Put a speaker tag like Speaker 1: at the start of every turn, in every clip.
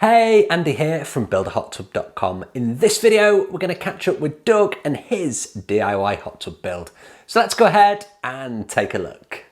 Speaker 1: Hey, Andy here from builderhottub.com. In this video, we're going to catch up with Doug and his DIY hot tub build. So let's go ahead and take a look.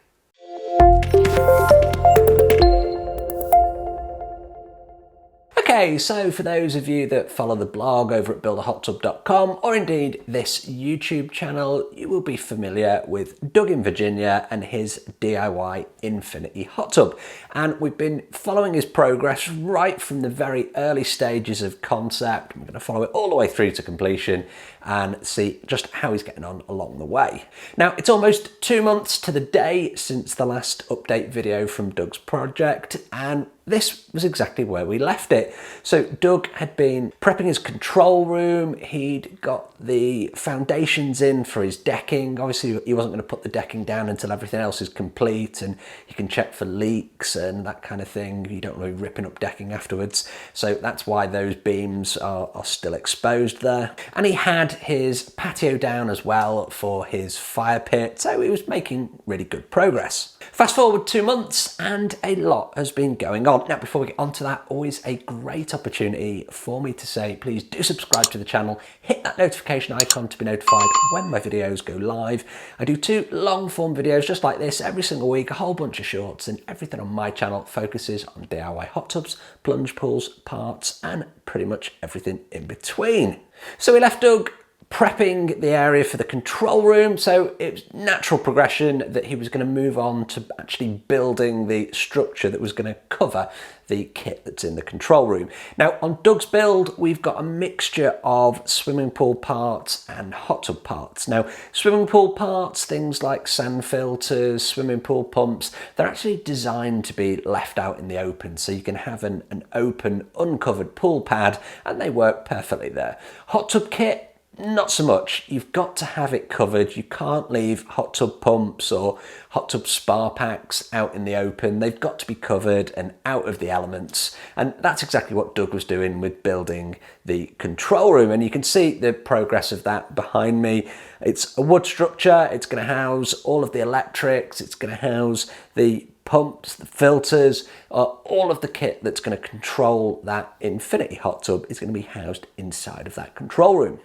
Speaker 1: Okay, so for those of you that follow the blog over at builderhottub.com, or indeed this YouTube channel, you will be familiar with Doug in Virginia and his DIY infinity hot tub. And we've been following his progress right from the very early stages of concept. We're going to follow it all the way through to completion and see just how he's getting on along the way. Now, it's almost 2 months to the day since the last update video from Doug's project, and this was exactly where we left it. So Doug had been prepping his control room. He'd got the foundations in for his decking. Obviously, he wasn't going to put the decking down until everything else is complete, and you can check for leaks and that kind of thing. You don't want to be ripping up decking afterwards. So that's why those beams are still exposed there. And he had his patio down as well for his fire pit. So he was making really good progress. Fast forward 2 months and a lot has been going on. Now, before we get onto that, always a great opportunity for me to say, please do subscribe to the channel, hit that notification icon to be notified when my videos go live. I do 2 long form videos just like this every single week, a whole bunch of shorts, and everything on my channel focuses on DIY hot tubs, plunge pools, parts, and pretty much everything in between. So we left Doug prepping the area for the control room, so it was natural progression that he was going to move on to actually building the structure that was going to cover the kit that's in the control room. Now, on Doug's build, we've got a mixture of swimming pool parts and hot tub parts. Now, swimming pool parts, things like sand filters, swimming pool pumps, they're actually designed to be left out in the open, so you can have an open, uncovered pool pad, and they work perfectly there. Hot tub kit, not so much. You've got to have it covered. You can't leave hot tub pumps or hot tub spa packs out in the open. They've got to be covered and out of the elements. And that's exactly what Doug was doing with building the control room. And you can see the progress of that behind me. It's a wood structure. It's going to house all of the electrics. It's going to house the pumps, the filters, all of the kit that's going to control that infinity hot tub is going to be housed inside of that control room.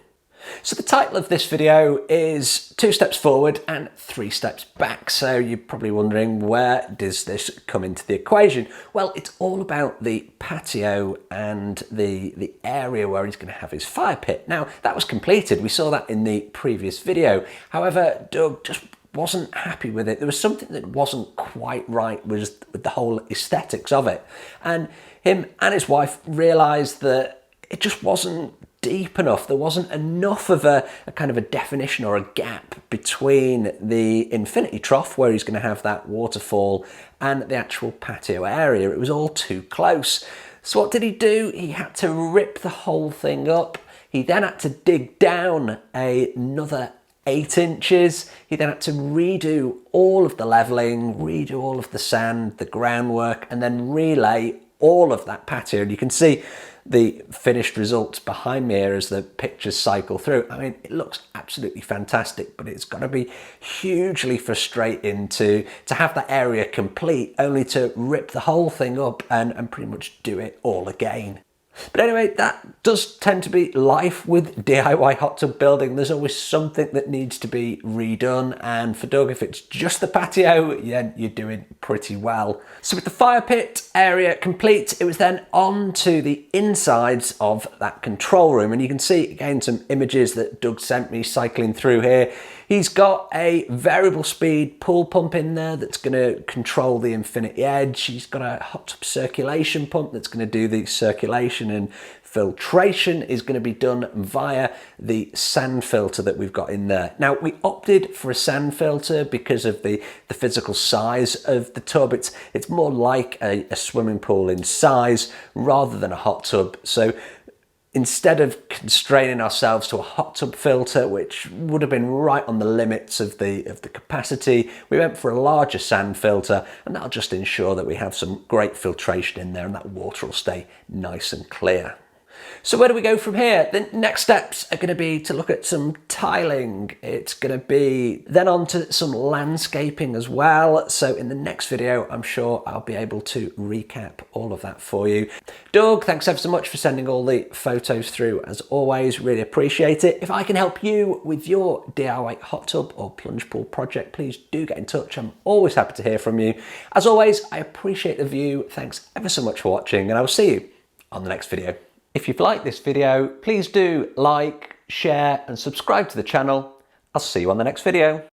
Speaker 1: So the title of this video is 2 steps forward and 3 steps back. So you're probably wondering, where does this come into the equation? Well, it's all about the patio and the area where he's going to have his fire pit. Now, that was completed. We saw that in the previous video. However, Doug just wasn't happy with it. There was something that wasn't quite right with the whole aesthetics of it. And him and his wife realised that it just wasn't deep enough. There wasn't enough of a kind of a definition or a gap between the infinity trough, where he's going to have that waterfall, and the actual patio area. It was all too close. So what did he do? He had to rip the whole thing up. He then had to dig down another 8 inches. He then had to redo all of the leveling, redo all of the sand, the groundwork, and then relay all of that patio. And you can see the finished results behind me here as the pictures cycle through. I mean, it looks absolutely fantastic, but it's got to be hugely frustrating to have that area complete, only to rip the whole thing up and pretty much do it all again. But anyway, that does tend to be life with DIY hot tub building. There's always something that needs to be redone, and for Doug, if it's just the patio, yeah, you're doing pretty well. So with the fire pit area complete, it was then on to the insides of that control room, and you can see again some images that Doug sent me cycling through here. He's got a variable speed pool pump in there that's going to control the infinity edge. He's got a hot tub circulation pump that's going to do the circulation, and filtration is going to be done via the sand filter that we've got in there. Now, we opted for a sand filter because of the physical size of the tub. It's more like a swimming pool in size rather than a hot tub. So instead of constraining ourselves to a hot tub filter, which would have been right on the limits of the capacity, we went for a larger sand filter, and that'll just ensure that we have some great filtration in there and that water will stay nice and clear. So where do we go from here? The next steps are going to be to look at some tiling. It's going to be then on to some landscaping as well. So in the next video, I'm sure I'll be able to recap all of that for you. Doug, thanks ever so much for sending all the photos through. As always, really appreciate it. If I can help you with your DIY hot tub or plunge pool project, please do get in touch. I'm always happy to hear from you. As always, I appreciate the view. Thanks ever so much for watching, and I will see you on the next video. If you've liked this video, please do like, share and subscribe to the channel. I'll see you on the next video.